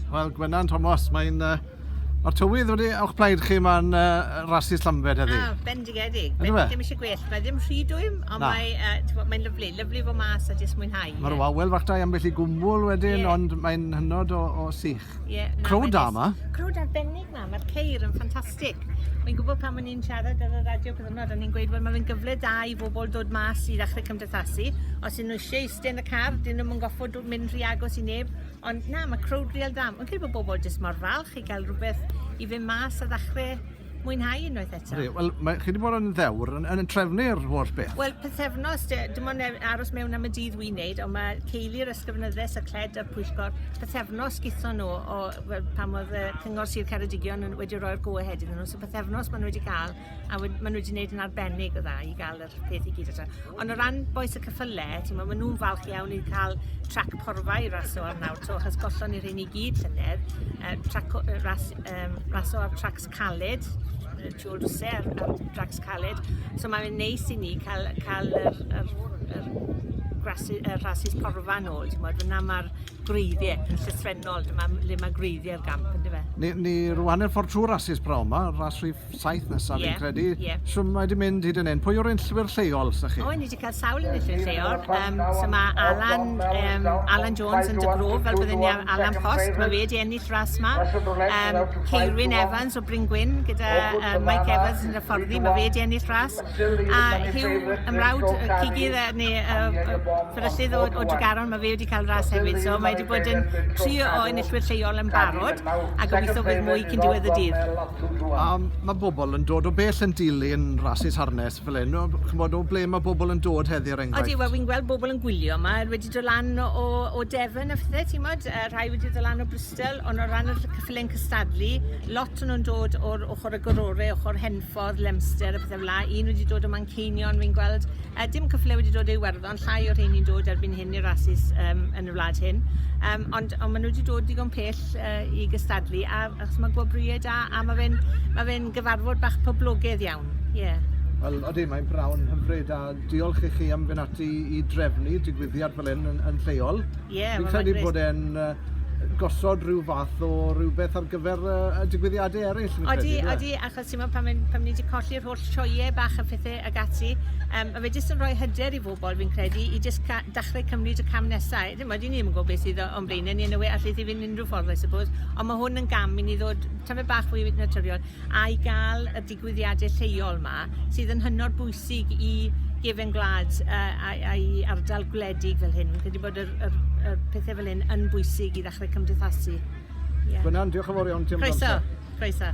Wel, Gwenan, Thomas, mae'r tywydd wedi awch blaid chi ma'n Rasys Llanbed heddi. Bendigedig. Ynddo fe? Ddim eisiau gwell. Mae ddim rhy dwym, ond mae'n lyflu. Lyflu fo mas a jyst mwynhau. Mae'r wawel fach da i ambell i gwmwl wedyn, ond mae'n hynod o sych. Crowd da yma. Crowd arbennig yma. Mae'r ceir yn ffantastig. Mae'n gwybod pan ni'n siarad ar y radio cyfnod, a ni'n gweud bod mae'n gyfle da i bobl dod mas i ddechrau cymdeithasu. Os ydyn nhw eisiau eistedd yn y car, dyn nhw'n goffod mynd rhy agos i neb. Ond na, mae crowd real da. Mae'n credu bod bobl jyst mor falch i gael rhywbeth i fynd mas a ddechrau mwynhau unwaith eto. Wel, chi wedi bod yn ddewr yn trefnu'r holl beth? Wel, pythefnos, dim ond aros mewn am y dydd wy'n neud, ond mae ceili'r ysgrifennyddus a cled a'r pwyllgor, pythefnos gython nhw pan oedd Cyngor Sir Ceredigion wedi rhoi'r go ahead iddyn nhw. So pythefnos maen nhw wedi cael, a maen nhw wedi gwneud yn arbennig o dda i gael yr peth i gyd eto. Ond o ran boes y cyffyle, maen nhw'n falch iawn i cael trac porfa i raso ar nawr, achos gollon ni'r hyn i gyd llynedd, raso ar tracs caled, trwy'r drwser ar dracs caled. So mae'n neis i ni cael Rasys porfa nôl, fyna mae'r greiddiau yn llythrenol, le mae greiddiau'r gamp, ynddo fe? Ni rwan i'r ffordd trwy'r Rasys braw yma, ras rhif 7 nesaf fi'n credu. So mae wedi mynd hyd yn hyn. Pwy yw'r enllwyr lleol, sa'ch chi? Ni wedi cael sawl enllwyr lleol. So mae Alan Jones yn Dygrove, fel byddwn ni Alan Post, mae fe wedi ennill ras yma. Ceirwyn Evans o Bryn gyda Mike Evans yn y fforddi, mae fe wedi ennill ras. A Hugh ymrawd cigydd neu fferyllydd o Dregaron, mae fe wedi cael ras hefyd. So mae wedi bod yn 3 o enillwyr lleol yn barod, a gobeithio bydd mwy cyn diwedd y dydd. Mae bobl yn dod o bell yn dilyn Rasys Harnes fel hyn. Chymod, o ble mae bobl yn dod heddi ar enghraifft? Wel, fi'n gweld bobl yn gwylio yma, wedi dod lan o Devon a phethau, ti'n modd, rhai wedi dod lan o Bristol, ond o ran y cyffilau'n cystadlu, lot o'n nhw'n dod o'r ochr y Gorore, ochr Henffordd, Lemster a pethau fela. Un wedi dod o Manceinion, fi'n gweld. Dim cyffle wedi dod i Iwerddon, llai o'r hyn i'n dod erbyn hyn i'r Rasys yn y wlad hyn. Ond maen nhw wedi dod digon pell i gystadlu, achos mae gwobrwyau da, a mae fe'n gyfarfod bach poblogaidd iawn. Wel, odi, mae'n brawn hyfryd, a diolch i chi am fynd ati i drefnu digwyddiad fel hyn yn lleol. Fi'n credu bod e'n gosod rhyw fath o rhywbeth ar gyfer digwyddiadau eraill. Odi, achos pan ni wedi colli'r holl sioeau bach a phethau ag ati, a fe jyst yn rhoi hyder i bobl fi'n credu i jyst dechrau cymryd y cam nesau. Dim ond i ni ddim yn gwybod beth sydd o'n blaen ni yn y we allai i fynd unrhyw ffordd, I suppose. Ond mae hwn yn gam i ni ddod tamed bach fwy naturiol a i gael y digwyddiadau lleol yma sydd yn hynod bwysig i gefen gwlad a'i ardal gwledig fel hyn. Fi'n credu bod y pethau fel hyn yn bwysig i ddechrau cymdeithasu. Gwenan, diolch yn fawr iawn ti am Croeso.